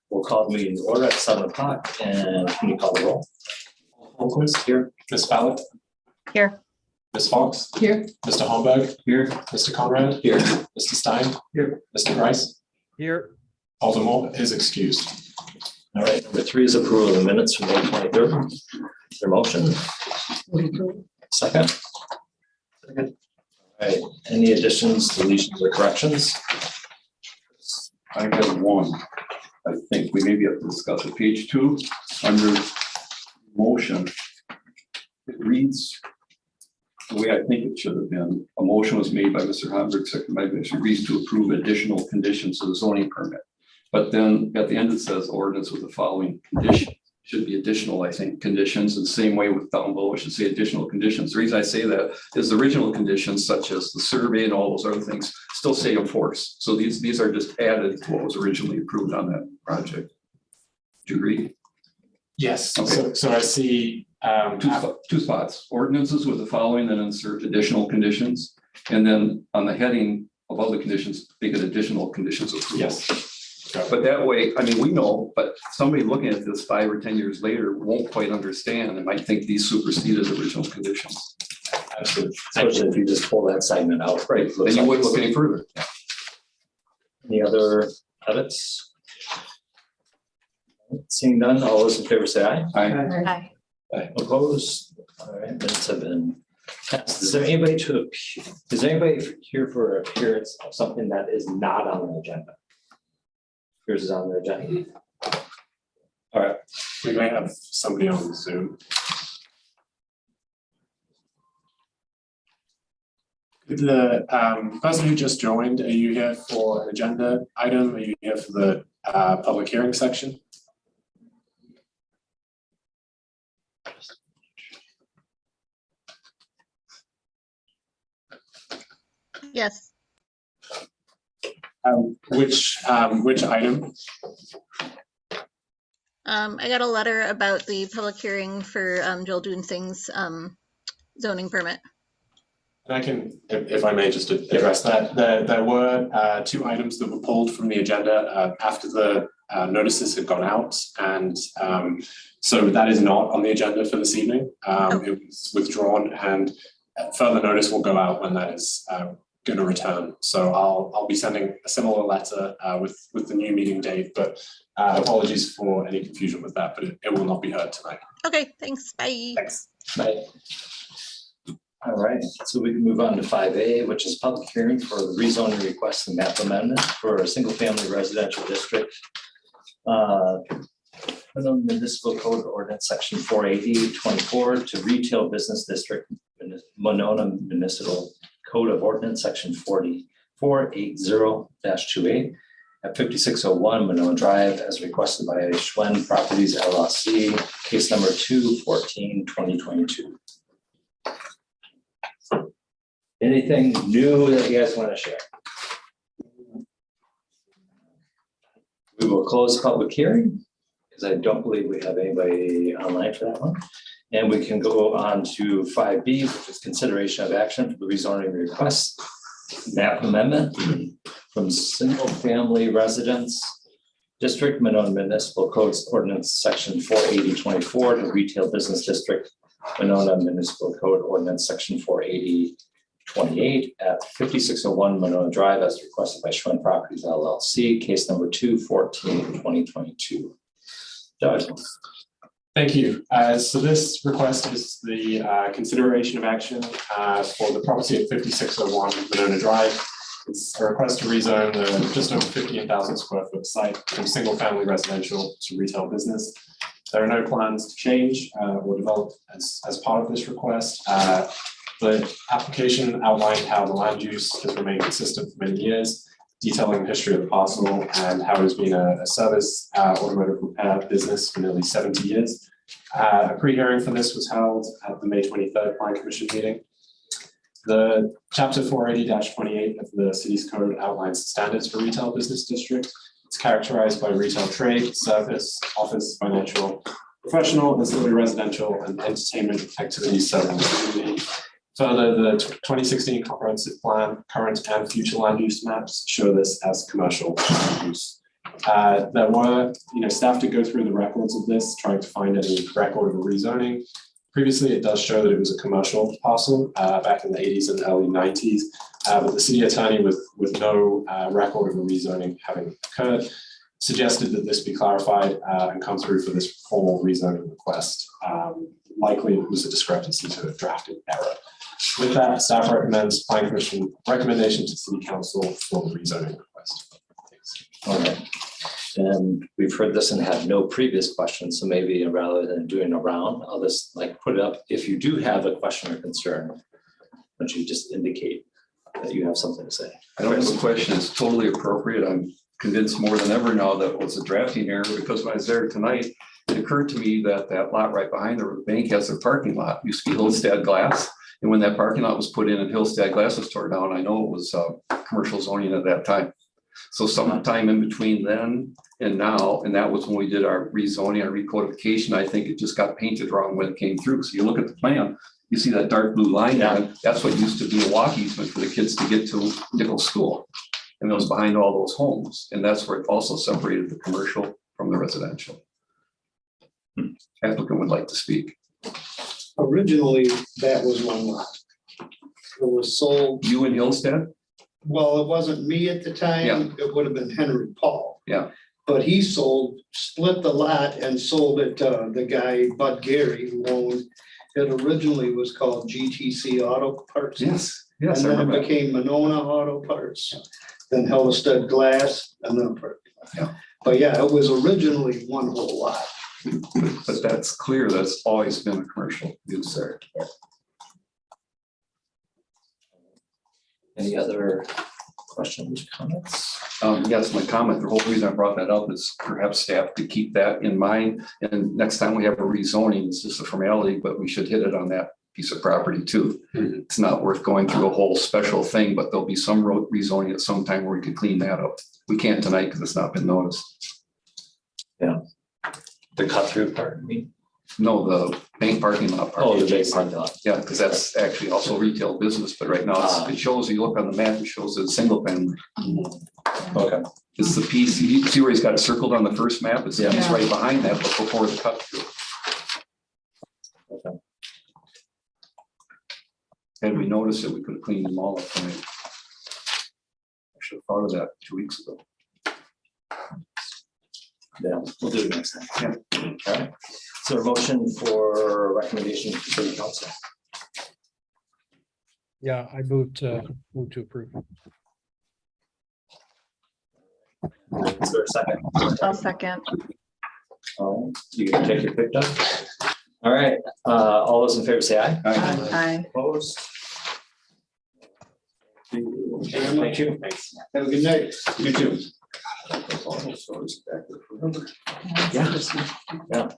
We'll call the meeting to order at 7 o'clock, and can you call the roll? Holmquist here. Ms. Fallon. Here. Ms. Fox. Here. Mr. Holmberg. Here. Mr. Conrad. Here. Mr. Stein. Here. Mr. Grice. Here. Alderman Moore is excused. All right, number 3 is approval of the minutes from May 23rd. Is there a motion? Second? Second. All right, any additions, deletions, or corrections? I have one. I think we maybe have to discuss it. Page 2, under motion. It reads the way I think it should have been. A motion was made by Mr. Hamburg, second by Mr. Reese to approve additional conditions to the zoning permit. But then at the end it says ordinance with the following condition. Should be additional, I think, conditions. And the same way with down below, it should say additional conditions. The reason I say that is the original conditions, such as the survey and all those other things, still say enforce. So these are just added to what was originally approved on that project. Do you agree? Yes. Okay. So I see Two spots, ordinances with the following, then insert additional conditions. And then on the heading above the conditions, make it additional conditions approved. yes. But that way, I mean, we know, but somebody looking at this 5 or 10 years later won't quite understand and might think these superseded original conditions. Absolutely. Especially if you just pull that segment out. Right, then you wouldn't look any further. Any other edits? Seeing none, all those in favor say aye. Hi. Opposed? All right, minutes have been passed. Is there anybody here for appearance of something that is not on the agenda? Yours is on the agenda. All right, We may have somebody on Zoom. The person who just joined, are you here for an agenda item? Are you here for the public hearing section? Yes. Which item? I got a letter about the public hearing for Joel Doonsing's zoning permit. And I can, if I may, just address that. There were 2 items that were pulled from the agenda after the notices had gone out, and so that is not on the agenda for this evening. It was withdrawn, and further notice will go out when that is going to return. So I'll be sending a similar letter with the new meeting date, but apologies for any confusion with that, but it will not be heard tonight. Okay, thanks. Bye. Thanks. bye. All right, so we can move on to 5A, which is public hearing for the rezoning request and map amendment for a single family residential district. Municipal Code Ordinance Section 480-24 to retail business district, Monona Municipal Code of Ordinance Section 480-28 at 5601 Manoa Drive as requested by Schwinn Properties LLC, case number 2-14-2022. Anything new that you guys want to share? We will close public hearing because I don't believe we have anybody online for that one. And we can go on to 5B, which is consideration of action for the rezoning request map amendment from single family residence district, Monona Municipal Codes Ordinance Section 480-24 to retail business district, Monona Municipal Code Ordinance Section 480-28 at 5601 Manoa Drive as requested by Schwinn Properties LLC, case number 2-14-2022. Judge. Thank you. So this request is the consideration of action for the property at 5601 Winona Drive. It's a request to rezone the just over 15,000 square foot site from single family residential to retail business. There are no plans to change or develop as part of this request. The application outlined how the land use has remained consistent for many years, detailing the history of the parcel and how it has been a service automotive repair business for nearly 70 years. A pre-hearing for this was held at the May 23rd Plan Commission meeting. The Chapter 480-28 of the city's code outlines the standards for retail business district. It's characterized by retail trade, service, office, financial, professional, ancillary residential, and entertainment activities serving the community. Further, the 2016 comprehensive plan, current and future land use maps show this as commercial use. There were, staff did go through the records of this, trying to find any record of a rezoning. Previously, it does show that it was a commercial parcel back in the 80s and early 90s, but the city attorney with no record of a rezoning having occurred suggested that this be clarified and come through for this formal rezoning request. Likely it was a discrepancy to a drafted error. With that, staff recommends Planning Commission recommendation to City Council for the rezoning request. Thanks. All right. And we've heard this and had no previous questions, so maybe rather than doing a round, I'll just put it up. If you do have a question or concern, why don't you just indicate that you have something to say? I don't have a question. It's totally appropriate. I'm convinced more than ever now that it was a drafting error, because when I was there tonight, it occurred to me that that lot right behind the bank has a parking lot. Used to be Hillstead Glass. And when that parking lot was put in and Hillstead Glass was torn down, I know it was commercial zoning at that time. So sometime in between then and now, and that was when we did our rezoning, our recodification, I think it just got painted wrong when it came through. So you look at the plan, you see that dark blue line there, that's what used to be a walk easement for the kids to get to Nichols School. And it was behind all those homes. And that's where it also separated the commercial from the residential. Applicant would like to speak. Originally, that was one lot. It was sold, You in Hillstead? well, it wasn't me at the time, it would have been Henry Paul. Yeah. But he split the lot and sold it to the guy, Bud Gary, who owned, it originally was called GTC Auto Parts. Yes, And I then it remember. became Monona Auto Parts, then Hillstead Glass, and then. Yeah. But yeah, it was originally one whole lot. But that's clear, that's always been a commercial use there. Any other questions, comments? Yes, my comment, the whole reason I brought that up is perhaps staff could keep that in mind. And next time we have a rezoning, it's just a formality, but we should hit it on that piece of property too. It's not worth going through a whole special thing, but there'll be some road rezoning at some time where we could clean that up. We can't tonight because it's not been noticed. The cut through part, I mean? No, the bank parking lot. Oh, the base parking lot. Yeah, because that's actually also retail business, but right now it shows, you look on the map, it shows a single family. Okay. It's the piece, you see where he's got it circled on the first map, it's the Yeah. piece right behind that, but before the cut through. Okay. Had we noticed it, we could have cleaned them all up tonight. I should have thought of that 2 weeks ago. Yeah, we'll do it next time. All right. So a motion for recommendation to City Council. Yeah, I move to approve. Is there a second? I'll second. All right, you can take your pick up. All right, all those in favor say aye. Aye. Opposed? Thank you. Thanks. Have a good night. You too. Yeah.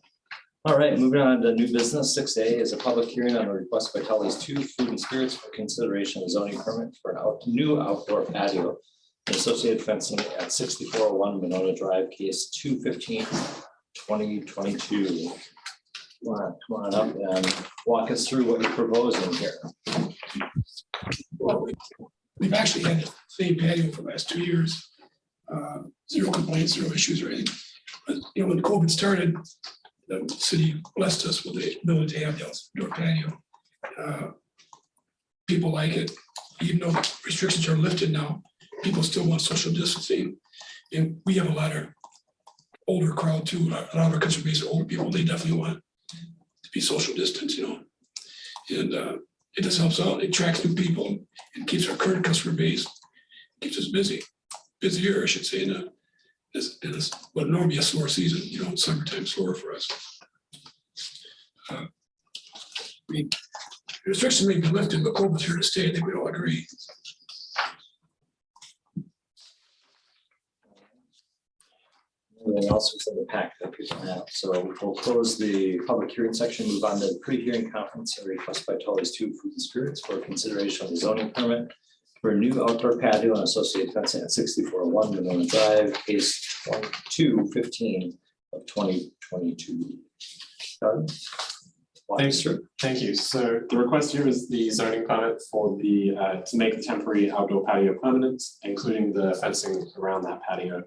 All right, moving on to new business. 6A is a public hearing on a request by Tully's 2 Food and Spirits for consideration of zoning permit for an new outdoor patio and associated fencing at 6401 Monona Drive, case 2/15/2022. Come on up and walk us through what you're proposing here. Well, we've actually had the same patio for the last 2 years. Zero complaints, zero issues or anything. But, when COVID started, the city blessed us with the ability to have the outdoor patio. People like it, even though restrictions are lifted now, people still want social distancing. And we have a lot of older crowd too, a lot of our customer base are older people, they definitely want to be social distance, And it just helps out, it attracts new people and keeps our current customer base, keeps us busier, I should say, in this what would normally be a slower season, summertime slower for us. Restrictions may be lifted, but COVID's here to stay, I think we all agree. Everything else is in the pack that people have. So we'll close the public hearing section, move on to the pre-hearing conference, a request by Tully's 2 Food and Spirits for consideration of the zoning permit for a new outdoor patio and associated fencing at 6401 Winona Drive, case 2/15/2022. Thanks, thank you. So the request here is the zoning permit for the, to make the temporary outdoor patio permanent, including the fencing around that patio.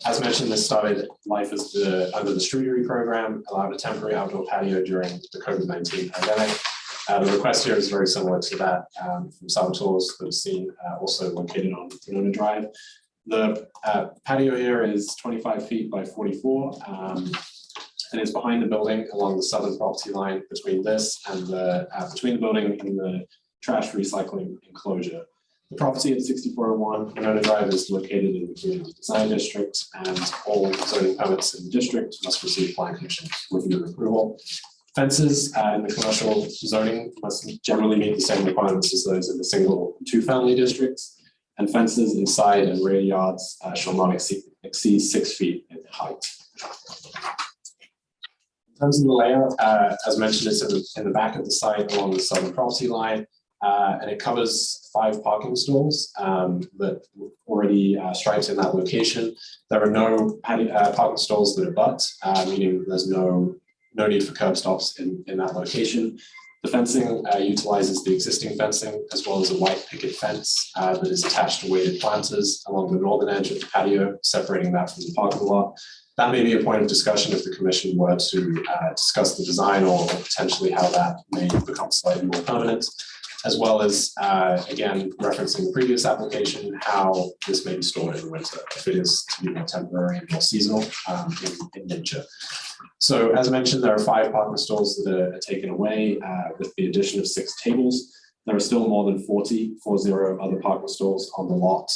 As mentioned, this started life as under the Streetery program, allowed a temporary outdoor patio during the COVID-19 pandemic. The request here is very similar to that from Salvatore's that was seen, also located on Winona Drive. The patio here is 25 feet by 44 and is behind the building along the southern property line between this and between the building and the trash recycling enclosure. The property at 6401 Winona Drive is located in the Community Design District, and all zoning permits in the district must receive Plan Commission review and approval. Fences in the commercial zoning must generally meet the same requirements as those in the single and two-family districts, and fences inside and rear yards shall not exceed 6 feet in height. In terms of the layout, as mentioned, it's in the back of the site along the southern property line. And it covers 5 parking stalls that were already striped in that location. There are no parking stalls that abut, meaning there's no need for curb stops in that location. The fencing utilizes the existing fencing as well as a white picket fence that is attached to weighted planters along the northern edge of the patio, separating that from the parking lot. That may be a point of discussion if the commission were to discuss the design or potentially how that may become slightly more permanent, as well as, again, referencing the previous application, how this may be stored in the winter, if it is to be more temporary and more seasonal in nature. So as mentioned, there are 5 parking stalls that are taken away with the addition of 6 tables. There are still more than 40 other parking stalls on the lot.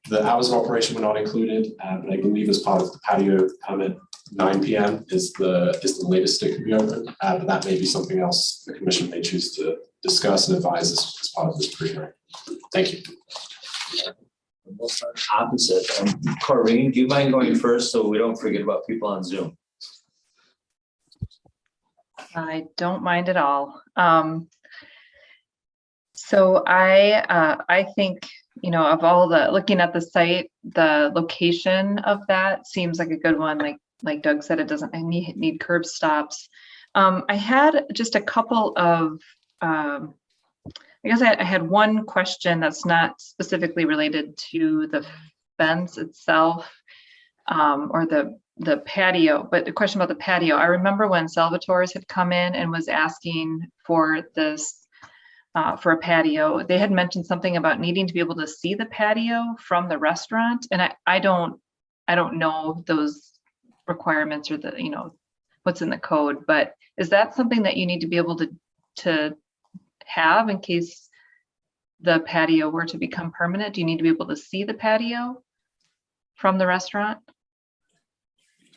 The hours of operation were not included, but I believe as part of the patio permit, 9 p.m. is the latest it can be open, but that may be something else the commission may choose to discuss and advise as part of this pre-hearing. Thank you. Opposite. Corrine, do you mind going first so we don't forget about people on Zoom? I don't mind at all. So I think, you know, of all looking at the site, the location of that seems like a good one. Like Doug said, it doesn't need curb stops. I had just a couple of, I guess I had one question that's not specifically related to the fence itself or the patio, but the question about the patio. I remember when Salvatore's had come in and was asking for this, for a patio, they had mentioned something about needing to be able to see the patio from the restaurant. And I don't know those requirements or the, you know, what's in the code, but is that something that you need to be able to have in case the patio were to become permanent? Do you need to be able to see the patio from the restaurant?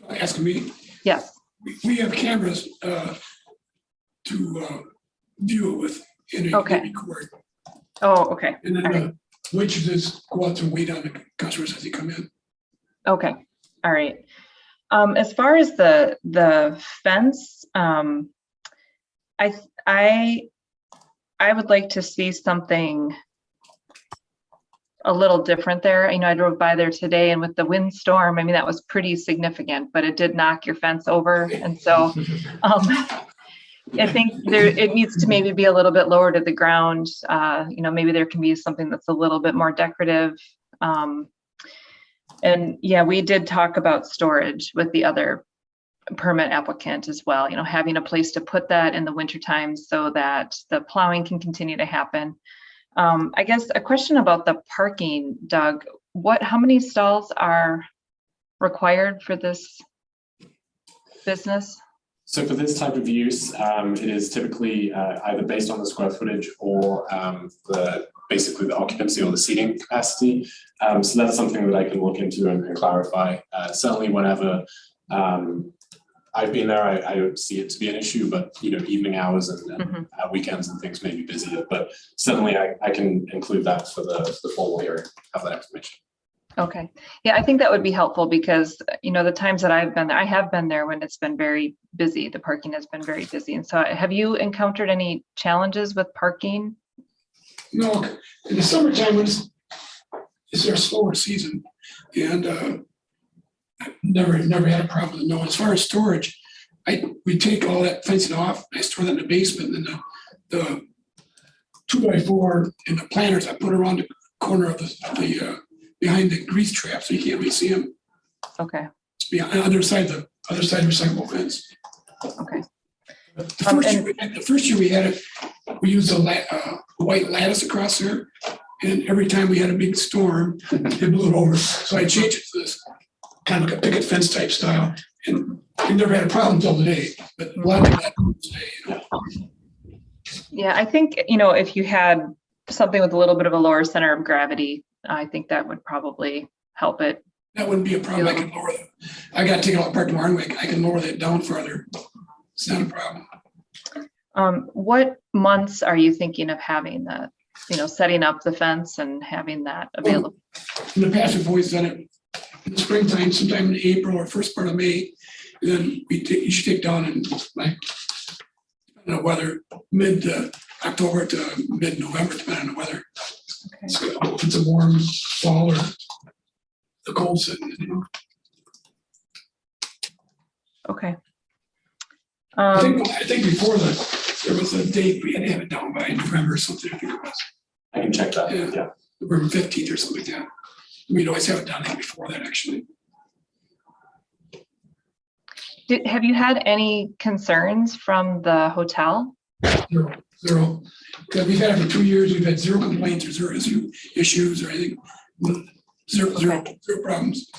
Asking me? Yes. We have cameras to view it with in a Okay. record. Oh, okay. And then All right. the waitresses go out to wait on the customers as they come in. Okay. All right. As far as the fence, I would like to see something a little different there. You know, I drove by there today, and with the windstorm, I mean, that was pretty significant, but it did knock your fence over. And so I think it needs to maybe be a little bit lower to the ground. You know, maybe there can be something that's a little bit more decorative. And yeah, we did talk about storage with the other permit applicant as well, you know, having a place to put that in the winter time so that the plowing can continue to happen. I guess a question about the parking, Doug, how many stalls are required for this business? So for this type of use, it is typically either based on the square footage or basically the occupancy or the seating capacity. So that's something that I can look into and clarify. Certainly whenever I've been there, I don't see it to be an issue, but you know, evening hours and weekends and things may be busier, but certainly I can include that for the formal hearing, have that information. Okay. Yeah, I think that would be helpful because, you know, the times that I've been there, I have been there when it's been very busy. The parking has been very busy. And so have you encountered any challenges with parking? No, in the summertime, it's their slower season. And I've never had a problem with no. As far as storage, we take all that fencing off. I store that in the basement, and the 2x4 and the planters I put around the corner of the behind the grease trap, so you can't really see them. Okay, It's behind, on the other side of recyclable fence. okay. The first year we had it, we used a white lattice across there. And every time we had a big storm, it blew it over. So I changed it to this kind of like a picket fence type style. And we never had a problem until today, but a lot of that today, you know. Yeah, I think, if you had something with a little bit of a lower center of gravity, I think that would probably help it. That wouldn't be a problem. I can lower that. I got to take it all apart tomorrow anyway. I can lower that down further. It's not a problem. What months are you thinking of having that, setting up the fence and having that available? In the past, we've always done it in the springtime, sometime in April or first part of May. And then you should take down in like, depending on the weather, mid-October to mid-November, depending on the weather. Okay. So if it's a warm fall or the cold setting, you know. Okay. I think before there was a date we had to have it down by November or something, I think it was. I can check that, yeah. November 15th or something like that. We'd always have it done before that, actually. Have you had any concerns from the hotel? Zero. Because we've had it for 2 years, we've had zero complaints or zero issues or anything. Zero problems.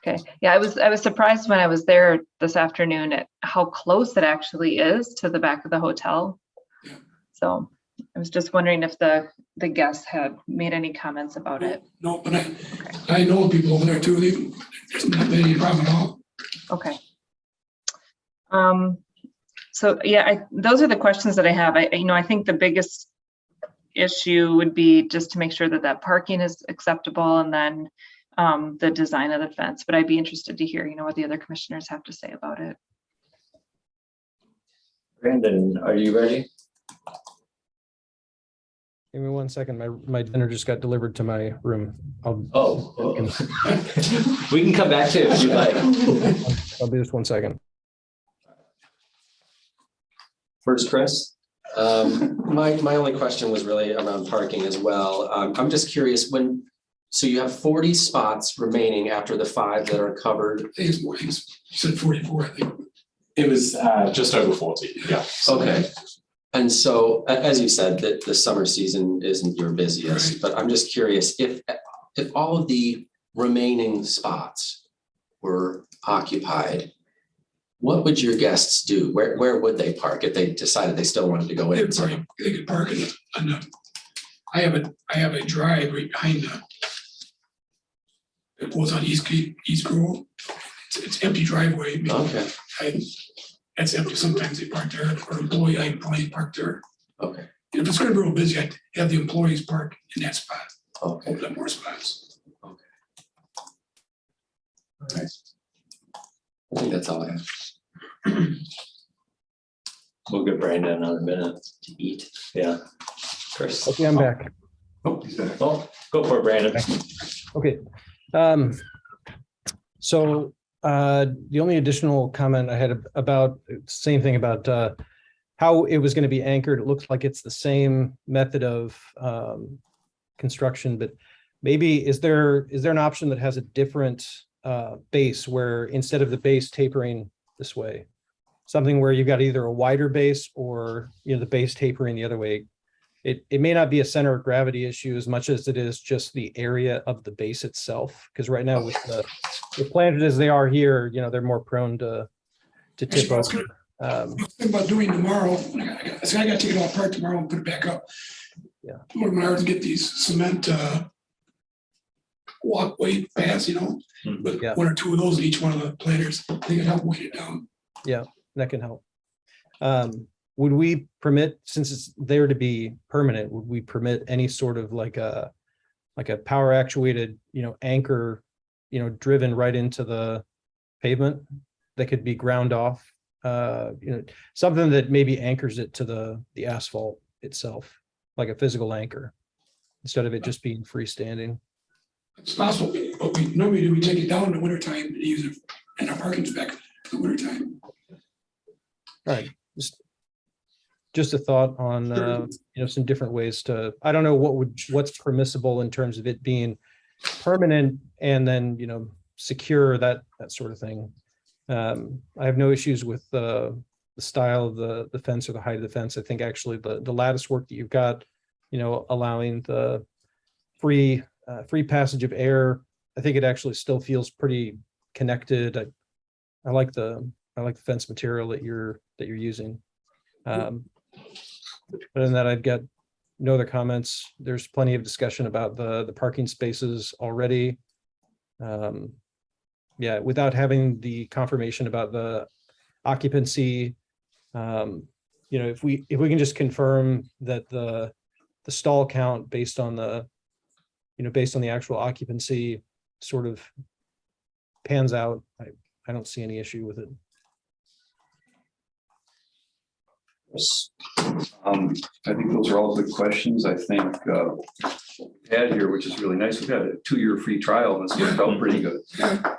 Okay, yeah, I was surprised when I was there this afternoon at how close it actually is to the back of the hotel. Yeah. So I was just wondering if the guests had made any comments about it. No, but I know people over there too. There's not been any problem at all. Okay. So yeah, those are the questions that I have. I think the biggest issue would be just to make sure that parking is acceptable, and then the design of the fence. But I'd be interested to hear, what the other commissioners have to say about it. Brandon, are you ready? Give me 1 second. My dinner just got delivered to my room. We can come back to it if you'd like. I'll be just 1 second. First, Chris. My only question was really around parking as well. I'm just curious so you have 40 spots remaining after the 5 that are covered. I think it's more, you said 44, I think. It was just over 40, yeah. Okay. And so, as you said, that the summer season isn't your busiest, Right. but I'm just curious if all of the remaining spots were occupied, what would your guests do? Where would they park if they decided they still wanted to go in? They could park on the. I have a drive right behind it goes on East Grove. It's empty driveway. Okay. It's empty. Sometimes they park there, or employees park there. Okay. And if it's going to be real busy, I'd have the employees park in that spot. Okay. Open up more spots. Okay. All right. I think that's all I have. We'll give Brandon another minute. To eat. Yeah. Chris. Okay, I'm back. Oh, he's back. Oh, go for it, Brandon. Okay. So the only additional comment I had about same thing about how it was going to be anchored. It looks like it's the same method of construction, but maybe is there an option that has a different base where instead of the base tapering this way, something where you've got either a wider base or the base tapering the other way? It may not be a center of gravity issue as much as it is just the area of the base itself. Because right now with the planted as they are here, they're more prone to tip over. Think about doing tomorrow. I got to take it all apart tomorrow and put it back up. Yeah. One of ours get these cement walkway paths, with Yeah. 1 or 2 of those in each one of the planters. They can help weight it down. Yeah, that can help. Would we permit, since it's there to be permanent, would we permit any sort of like a power actuated, anchor, driven right into the pavement that could be ground off? Something that maybe anchors it to the asphalt itself, like a physical anchor, instead of it just being freestanding. It's possible, but we normally do, we take it down in the wintertime and use it in our parking spec for the wintertime. All right, just a thought on some different ways to, I don't know what's permissible in terms of it being permanent and then, secure, that sort of thing. I have no issues with the style of the fence or the height of the fence. I think actually the lattice work that you've got, allowing the free passage of air, I think it actually still feels pretty connected. I like the fence material that you're using. Other than that, I've got no other comments. There's plenty of discussion about the parking spaces already. Yeah, without having the confirmation about the occupancy, if we can just confirm that the stall count based on the actual occupancy sort of pans out, I don't see any issue with it. I think those are all good questions. I think had here, which is really nice. We've had a 2-year free trial and it's worked out pretty good.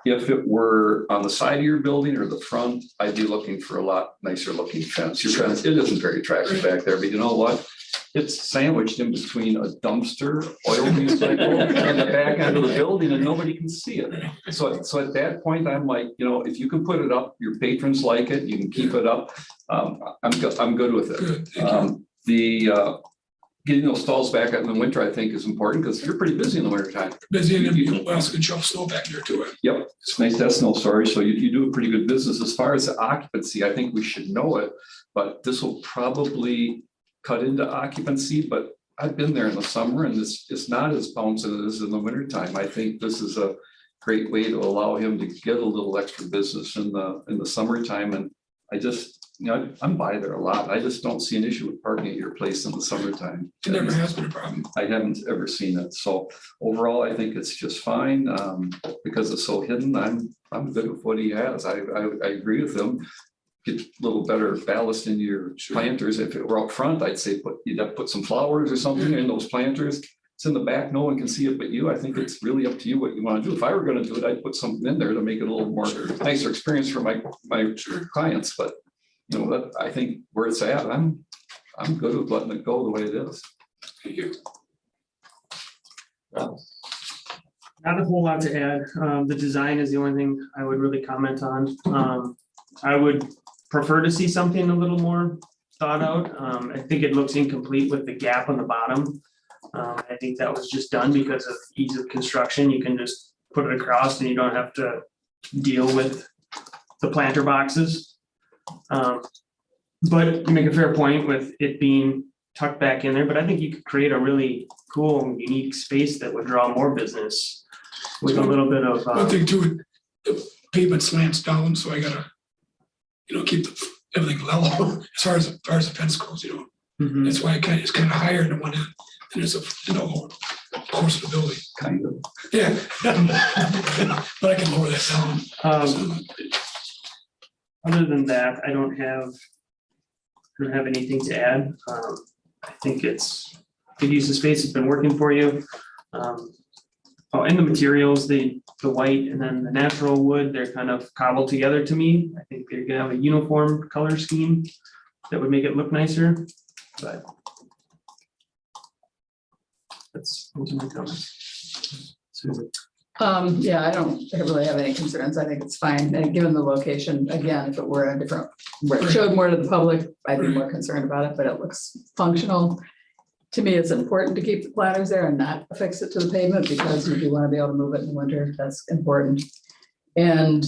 If it were on the side of your building or the front, I'd be looking for a lot nicer looking fence. Your fence, it isn't very attractive back there, but you know what? It's sandwiched in between a dumpster, oil recycle, and the back end of the building, and nobody can see it. So at that point, I'm like, if you can put it up, your patrons like it, you can keep it up. I'm good with it. Getting those stalls back out in the winter, I think, is important because you're pretty busy in the winter time. Busy, and then you also can shove snow back there too. Yep, it's nice to have snow storage, so you do a pretty good business. As far as the occupancy, I think we should know it, but this will probably cut into occupancy, but I've been there in the summer and it's not as bouncing as it is in the winter time. I think this is a great way to allow him to get a little extra business in the summertime. And I just, I'm by there a lot. I just don't see an issue with parking at your place in the summertime. It never has been a problem. I haven't ever seen it. So overall, I think it's just fine. Because it's so hidden, I'm good with what he has. I agree with him. Get a little better ballast in your planters. If it were up front, I'd say you'd have to put some flowers or something in those planters. It's in the back, no one can see it but you. I think it's really up to you what you want to do. If I were going to do it, I'd put something in there to make it a little more nicer experience for my clients. But that I think where it's at, I'm good with letting it go the way it is. Thank you. Not a whole lot to add. The design is the only thing I would really comment on. I would prefer to see something a little more thought out. I think it looks incomplete with the gap on the bottom. I think that was just done because of ease of construction. You can just put it across and you don't have to deal with the planter boxes. But you make a fair point with it being tucked back in there, but I think you could create a really cool and unique space that would draw more business with a little bit of. One thing too, the pavement slants down, so I gotta, keep everything level as far as the fence goes, Mhm. That's why it's kind of higher than one end. And there's course of the building. Kind of. Yeah. But I can lower that down. Other than that, I don't have anything to add. I think it's good use of space. It's been working for you. And the materials, the white and then the natural wood, they're kind of cobbled together to me. I think they're gonna have a uniform color scheme that would make it look nicer, but those are my comments. Susan. Yeah, I don't really have any concerns. I think it's fine. And given the location, again, if it were a different, where it showed more to the public, I'd be more concerned about it, but it looks functional. To me, it's important to keep the platters there and not affix it to the pavement because you do want to be able to move it in the winter. That's important. And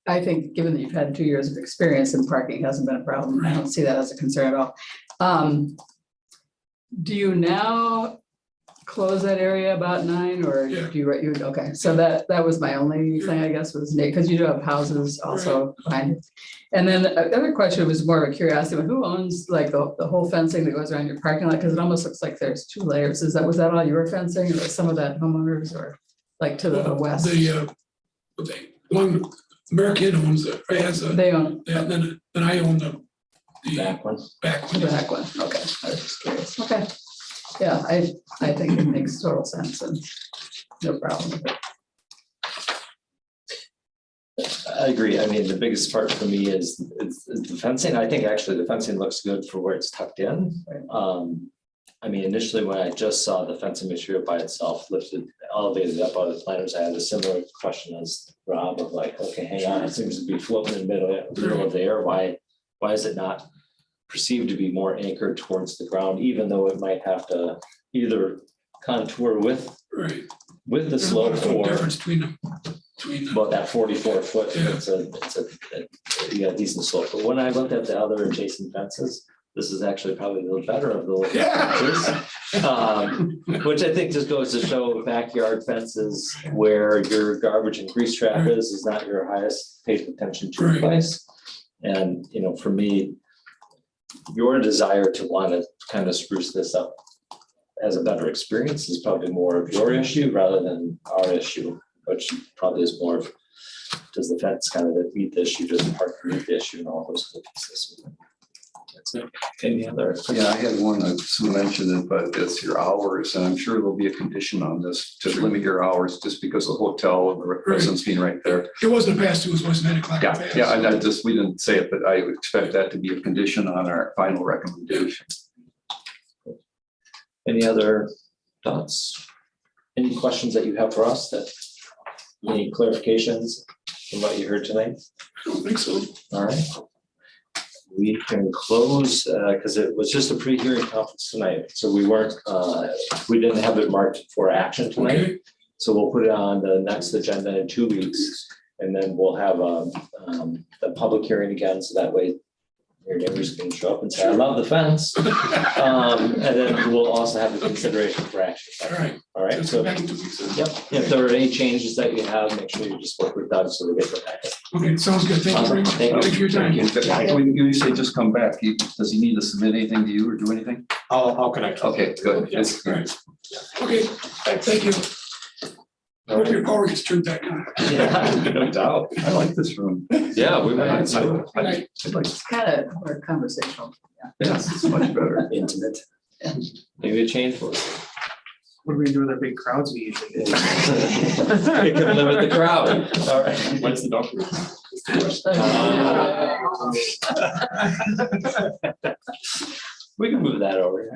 I think given that you've had 2 years of experience and parking hasn't been a problem, I don't see that as a concern at all. Do you now close that area about 9 or Yeah. do you, okay, so that was my only thing, I guess, was because you do have houses also behind it. And then the other question was more of a curiosity, but who owns like the whole fencing that goes around your parking lot? Because it almost looks like there's 2 layers. Was that all your fencing or some of that homeowners or like to the west? One American owns it, right? They own Then I own the Back one. back one. the back one. Okay, I was just curious. Okay. Yeah, I think it makes total sense and no problem with it. I agree. I mean, the biggest part for me is the fencing. I think actually the fencing looks good for where it's tucked in. I mean, initially when I just saw the fencing material by itself lifted, elevated up out of the planters, I had a similar question as Rob of like, okay, hang on, it seems to be floating in the middle of the air. Why is it not perceived to be more anchored towards the ground, even though it might have to either contour with Right. the There's a lot of slope foot or difference between them. about that 44 foot, Yeah. it's a yeah, decent slope. But when I looked at the other adjacent fences, this is actually probably the better of the fences. Which I think just goes to show backyard fences where your garbage and grease trap is not your highest paid attention to Right. place. And, you know, for me, your desire to want to kind of spruce this up as a better experience is probably more of your issue rather than our issue, which probably is more of, does the fence kind of meet the issue, does the park meet the issue and all those good pieces. That's it. Any other? Yeah, I had one, Sue mentioned it, but it's your hours, and I'm sure there'll be a condition on this to limit your hours just because the hotel and the residence being right there. It wasn't past 2, it was 9 o'clock. Yeah, and I just, we didn't say it, but I would expect that to be a condition on our final recommendation. Any other thoughts? Any questions that you have for us that, any clarifications from what you heard tonight? I don't think so. All right. We can close, because it was just a pre-hearing conference tonight, so we weren't, we didn't have it marked for action tonight. Okay. So we'll put it on the next agenda in 2 weeks, and then we'll have the public hearing again, so that way your neighbors can show up and say, I love the fence. And then we'll also have the consideration for action. All right. All right, Let's so, come back in 2 weeks. Then. yep, if there are any changes that you have, make sure you just work with Doug so we get the packet. Okay, sounds good. Thank you very much. Thank you. Thank you for your time. When you say just come back, does he need to submit anything to you or do anything? I'll connect. Okay, good. Yes. All right. Okay, thank you. I hope your power gets turned back on. Yeah, no doubt. I like this room. Yeah, we might have to. Good night. I'd like, It's kind of more conversational. yes, it's much better. Intimate. Maybe a change for us. What do we do with our big crowds we usually do? You can limit the crowd. All right. When's the document? We can move that over.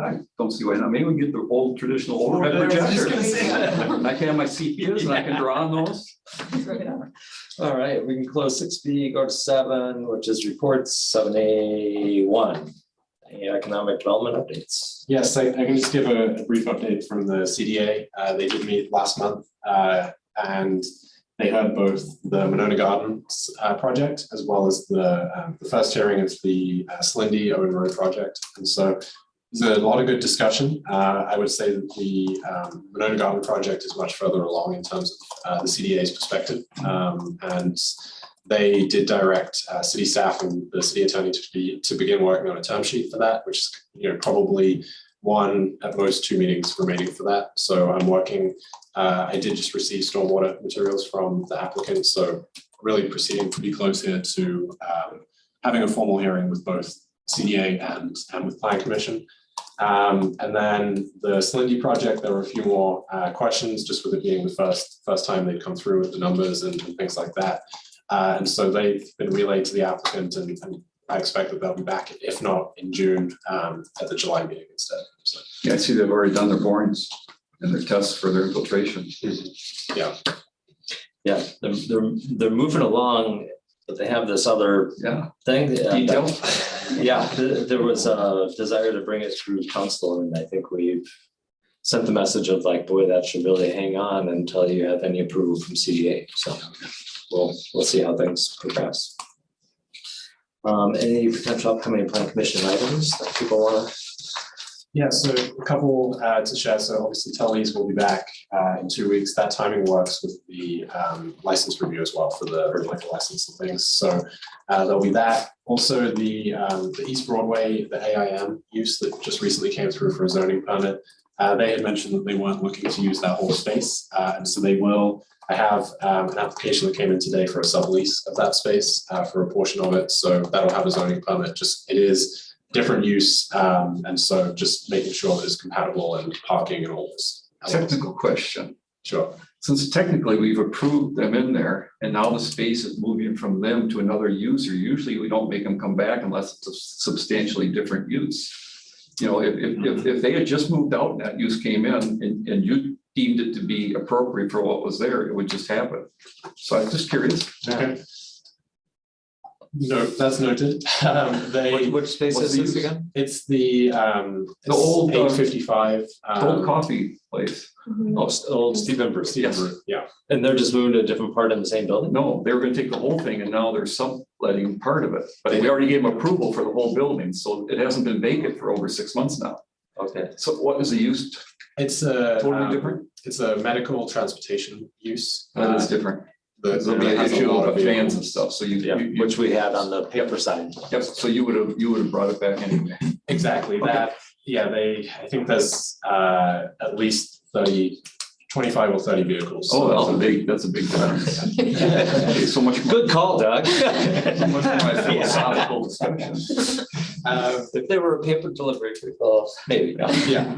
I don't see why not. Maybe we can get the old traditional overhead I was just projector. gonna say that. I can have my CPS and I can draw on those. All right, we can close 6B, go to 7, which is reports, 7A1. Any economic development updates? Yes, I can just give a brief update from the CDA. They did meet last month and they heard both the Monona Gardens project as well as the first hearing of the Slindy Owen Road project. And so there's a lot of good discussion. I would say that the Monona Garden project is much further along in terms of the CDA's perspective. And they did direct city staff and the city attorney to begin working on a term sheet for that, which is probably 1 at most 2 meetings remaining for that. So I'm working. I did just receive stormwater materials from the applicant, so really proceeding pretty close here to having a formal hearing with both CDA and with Plan Commission. And then the Slindy project, there were a few more questions just with it being the first time they'd come through with the numbers and things like that. And so they've been relayed to the applicant and I expect that they'll be back, if not in June, at the July meeting instead. So, Yeah, I see they've already done their borings and their tests for their infiltration. yeah. Yeah, they're moving along, but they have this other thing. Detail. Yeah, there was a desire to bring it through council, and I think we've sent the message of like, boy, that should really hang on until you have any approval from CDA. So we'll see how things progress. Any potential upcoming plan commission items that people want to? Yeah, so a couple to share. So obviously Tully's will be back in 2 weeks. That timing works with the license review as well for the liquor license and things. So there'll be that. Also the East Broadway, the AIM use that just recently came through for a zoning permit. They had mentioned that they weren't looking to use that whole space. And so they will. I have an application that came in today for a sublease of that space for a portion of it. So that'll have a zoning permit. Just it is different use. And so just making sure that it's compatible and parking and all this. Technical question. Sure. Since technically we've approved them in there and now the space is moving from them to another user, usually we don't make them come back unless it's a substantially different use. You know, if they had just moved out and that use came in and you deemed it to be appropriate for what was there, it would just happen. So I'm just curious. Okay. No, that's noted. Which space what's is the this use? again? It's the old, 855. Old coffee place. Oh, old Stephen Bruce. Stephen Yes. Brew, yeah. And they're just moving to a different part in the same building? No, they were gonna take the whole thing and now they're subletting part of it. But we already gave them approval for the whole building, so it hasn't been vacant for over 6 months now. Okay. So what is the use? It's a Totally different? It's a medical transportation use. That is different. There'll be It an has a issue lot of of fans vehicles. and stuff, so you. Yeah, you- which we had on the paper side. Yep, so you would have brought it back anyway. Exactly, Okay. that, yeah, I think there's at least 25 or 30 vehicles. Oh, So that's a big difference. Okay, so much more. Good call, Doug. So much more my philosophical discussion. If they were a paper delivery, well, maybe. Yeah.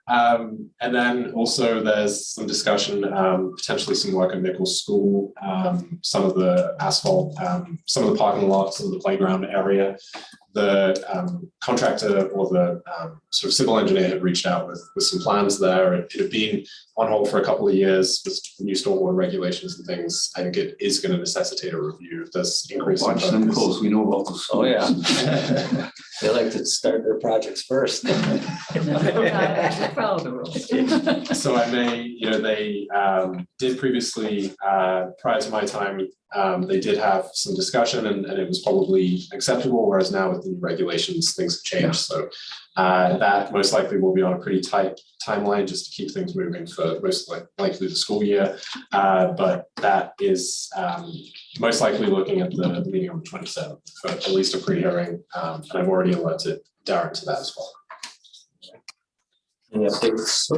And then also there's some discussion, potentially some work at Nichols School, some of the asphalt, some of the parking lots, some of the playground area. The contractor or the sort of civil engineer had reached out with some plans there. It had been on hold for a couple of years with new stormwater regulations and things. I think it is going to necessitate a review if there's increase. in Watch them focus. close, we know about the schools. Oh, yeah. They like to start their projects first. Follow the rules. So I may, they did previously, prior to my time, they did have some discussion and it was probably acceptable, whereas now with the new regulations, things have changed. So that most likely will be on a pretty tight timeline just to keep things moving for most likely the school year. But that is most likely looking at the meeting on the 27th for at least a pre-hearing. And I've already alerted Darren to that as well. Any updates?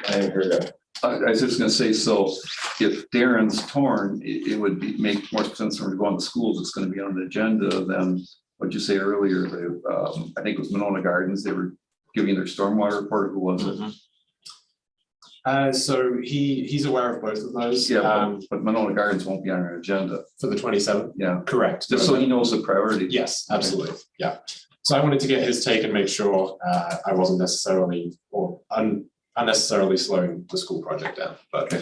I heard that. I was just gonna say, so if Darren's torn, it would make more sense when we go on the schools, it's gonna be on the agenda than what'd you say earlier, I think it was Monona Gardens, they were giving their stormwater report, who was it? So he's aware of both of those. Yeah, but Monona Gardens won't be on our agenda. For the 27th? Yeah, Correct. just so he knows the priority. Yes, absolutely. Yeah. So I wanted to get his take and make sure I wasn't necessarily or unnecessarily slowing the school project down. But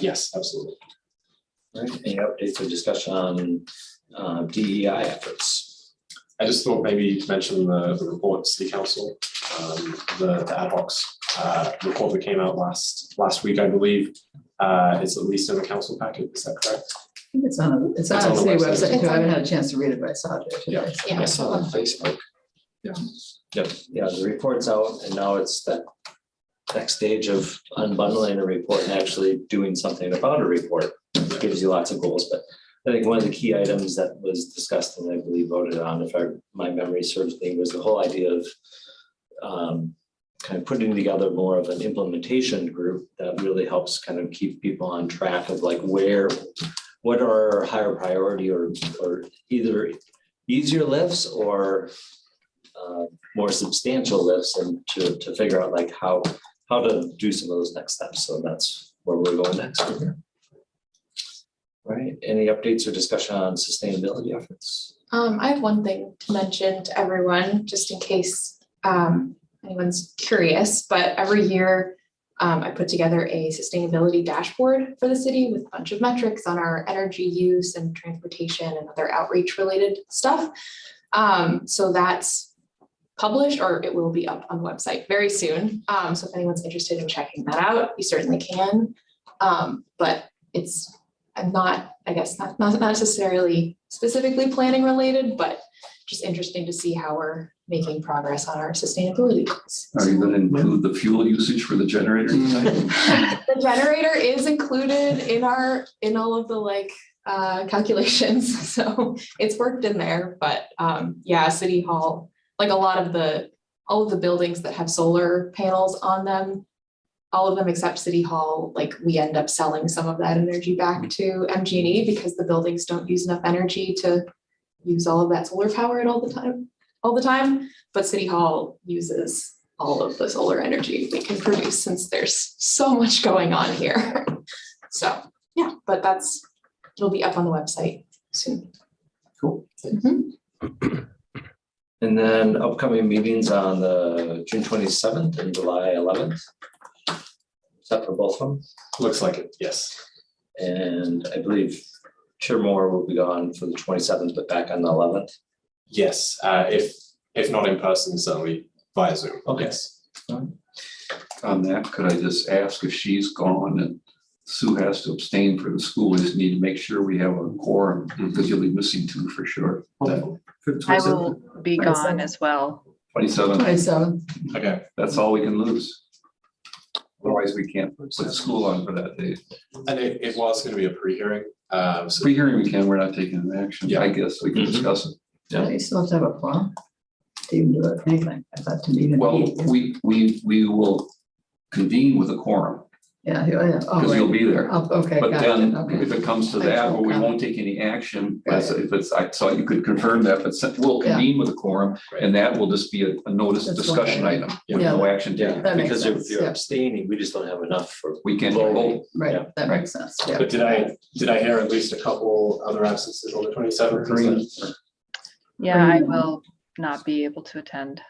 yes, absolutely. Right. Any updates or discussion on DEI efforts? I just thought maybe mention the report to City Council, the ad hocs report that came out last week, I believe. It's at least in the council packet. Is that correct? I think it's on the city website too. I haven't had a chance to read it, but I saw it there today. I saw it on Facebook. Yep, yeah, the report's out and now it's that next stage of unbundling a report and actually doing something about a report. It gives you lots of goals, but I think one of the key items that was discussed and I believe voted on, if my memory serves me, was the whole idea of kind of putting together more of an implementation group that really helps kind of keep people on track of like what are our higher priority or either easier lifts or more substantial lifts, and to figure out like how to do some of those next steps. So that's where we're going next from here. Right, any updates or discussion on sustainability efforts? I have one thing to mention to everyone, just in case anyone's curious, but every year I put together a sustainability dashboard for the city with a bunch of metrics on our energy use and transportation and other outreach related stuff. So that's published, or it will be up on the website very soon. So if anyone's interested in checking that out, you certainly can. But I'm not necessarily specifically planning related, but just interesting to see how we're making progress on our sustainability goals. Are you gonna include the fuel usage for the generator? The generator is included in all of the calculations, so it's worked in there, but yeah, City Hall, like all of the buildings that have solar panels on them, all of them except City Hall, like we end up selling some of that energy back to MG&E because the buildings don't use enough energy to use all of that solar power all the time. But City Hall uses all of the solar energy we can produce since there's so much going on here. So yeah, but it'll be up on the website soon. Cool. Mhm. And then upcoming meetings on the June 27th and July 11th. Is that for both of them? Looks like it, yes. And I believe Chair Moore will be gone for the 27th, but back on the 11th. Yes, if not in person, certainly via Zoom. Okay. Yes. On that, could I just ask if she's gone and Sue has to abstain for the school, we just need to make sure we have a quorum, because you'll be missing two for sure. For the I 27th. will be gone as well. 27, 27. Okay. that's all we can lose. Otherwise, we can't put the school on for that day. And it was going to be a pre-hearing. So Pre-hearing we can, we're not taking an action, Yeah. I guess, we can discuss it. Yeah. You still have to have a quorum to even do it, anything. I thought to meet. Well, we will convene with a quorum, Yeah, yeah. Oh, because you'll right. be there. Oh, okay, But gotcha, then, okay. if it comes to Like that, full where we comment. won't take any action, Got if it's, I saw you could confirm that, but we'll Yeah. convene with a quorum, and that will just be a notice That's discussion one item, thing. with no Yeah. action Yeah, taken. That makes because sense, if you're yeah. abstaining, we just don't have enough for. We can't voting. vote. Right, Yeah. that makes sense, yeah. But did I hear at least a couple other absences on the 27th? Green. Yeah, I will not be able to attend.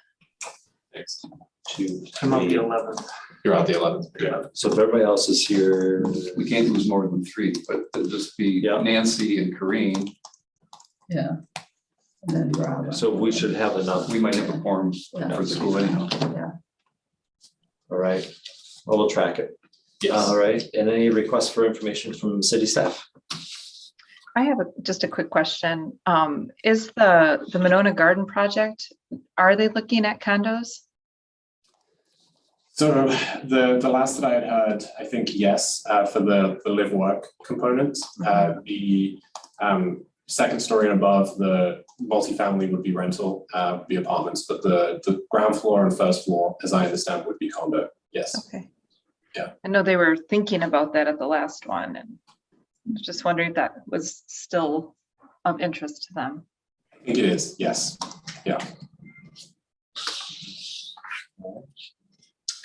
Thanks. 2, I'm on the 3. 11th. You're out the 11th. Yeah. So if everybody else is here, We can't lose more than three, but it'll just be Yeah. Nancy and Corinne. Yeah. And then Rob. so we should have enough. We might have a quorum Yeah. for the school anyhow. Yeah. All right, well, we'll track it. Yes. All right, and any requests for information from city staff? I have just a quick question. Is the Monona Garden project, are they looking at condos? So the last that I had heard, I think yes, for the live work component. The second story and above, the multifamily would be rental, would be apartments, but the ground floor and first floor, as I understand, would be condo. Yes. Okay. Yeah. I know they were thinking about that at the last one, and just wondering if that was still of interest to them. I think it is. Yes. Yeah.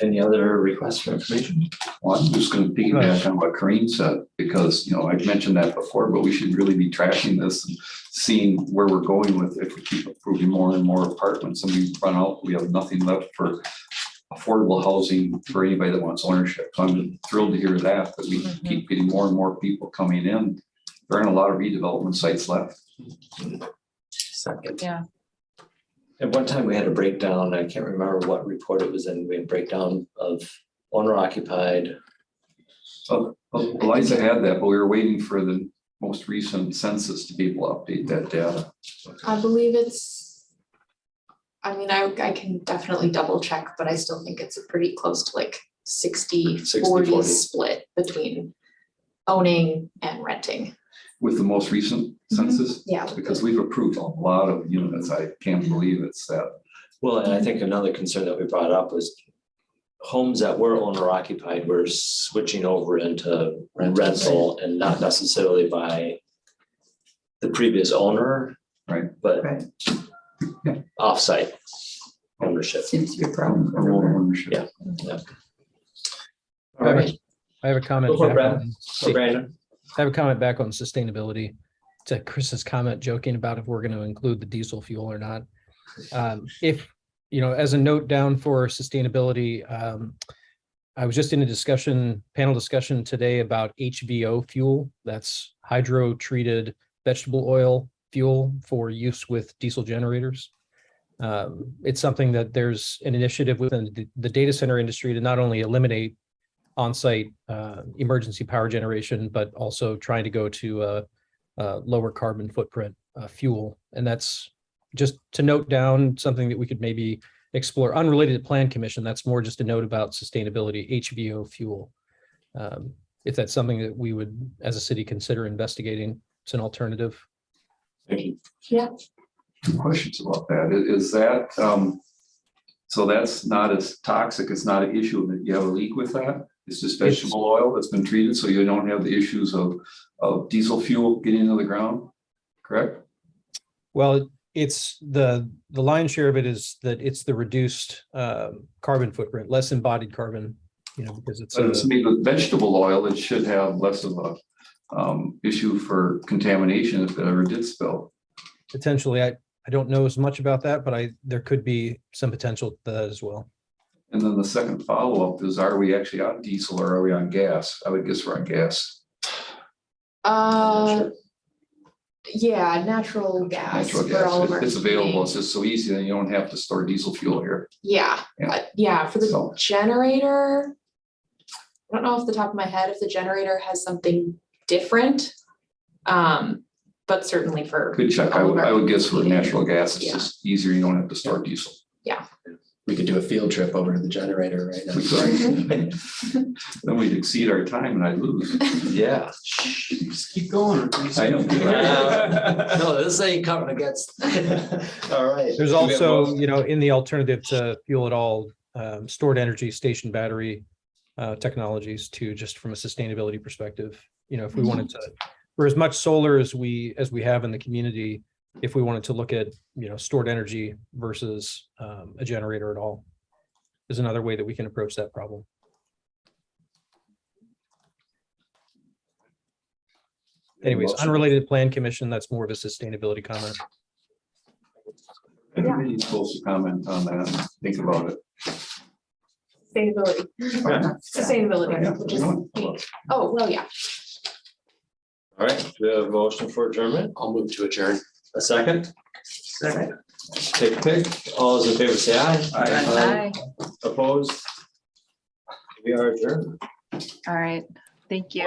Any other requests for information? Well, I'm just gonna piggyback on what Corinne said, because, I've mentioned that before, but we should really be tracking this and seeing where we're going with it. If we keep approving more and more apartments and we run out, we have nothing left for affordable housing for anybody that wants ownership. So I'm thrilled to hear that we keep getting more and more people coming in. There aren't a lot of redevelopment sites left. Second. Yeah. At one time, we had a breakdown, I can't remember what report it was in, we had a breakdown of owner occupied. Eliza had that, but we were waiting for the most recent census to be able to update that data. I believe I can definitely double check, but I still think it's a pretty close to like 60-40 60-40. split between owning and renting. With the most recent census, Yeah. because we've approved a lot of units. I can't believe it's that. Well, and I think another concern that we brought up was homes that were owner occupied were switching over into rental and not necessarily by the previous owner. Right. But Right. offsite ownership. Seems to be a problem. Remote ownership. Yeah. All right. I have a comment. Go for it, back Brad. on- So Brandon. I have a comment back on sustainability to Chris's comment joking about if we're going to include the diesel fuel or not. If, as a note down for sustainability, I was just in a panel discussion today about HVO fuel. That's hydro-treated vegetable oil fuel for use with diesel generators. It's something that there's an initiative within the data center industry to not only eliminate on-site emergency power generation, but also trying to go to a lower carbon footprint fuel. And that's just to note down something that we could maybe explore, unrelated to Plan Commission. That's more just a note about sustainability, HVO fuel. If that's something that we would, as a city, consider investigating, it's an alternative. Thank you. Yeah. Questions about that. Is that, so that's not as toxic, it's not an issue that you have a leak with that? It's just vegetable oil that's been treated, so you don't have the issues of diesel fuel getting into the ground, correct? Well, it's the lion's share of it is that it's the reduced carbon footprint, less embodied carbon, because it's. But it's made with vegetable oil, it should have less of a issue for contamination if it ever did spill. Potentially, I don't know as much about that, but there could be some potential to that as well. And then the second follow-up is, are we actually on diesel or are we on gas? I would guess we're on gas. Yeah, natural gas Natural for all of gas, our. it's available, heating. it's just so easy, and you don't have to store diesel fuel here. Yeah, Yeah. yeah, for the So- generator. I don't know off the top of my head if the generator has something different. But certainly for. Good check, I all of would, our I would guess for heating. natural gas, it's Yeah. just easier, you don't have to store diesel. We could do a field trip over to the generator right now. We could. Then we'd exceed our time and I'd lose. Yeah. Just keep going. I know. No, this ain't coming against. All right. There's also, in the alternative to fuel at all, stored energy station battery technologies too, just from a sustainability perspective. If we wanted to, for as much solar as we have in the community, if we wanted to look at, stored energy versus a generator at all, is another way that we can approach that problem. Anyways, unrelated to Plan Commission, that's more of a sustainability comment. Anybody's supposed to comment on that, think about it. Sustainability, sustainability, which is, Yeah. oh, well, yeah. All right, we have a motion for adjournment. I'll move to adjourn. A second. Second. Take a pick. All those in favor say aye. Bye. Opposed? We are adjourned. All right. Thank you.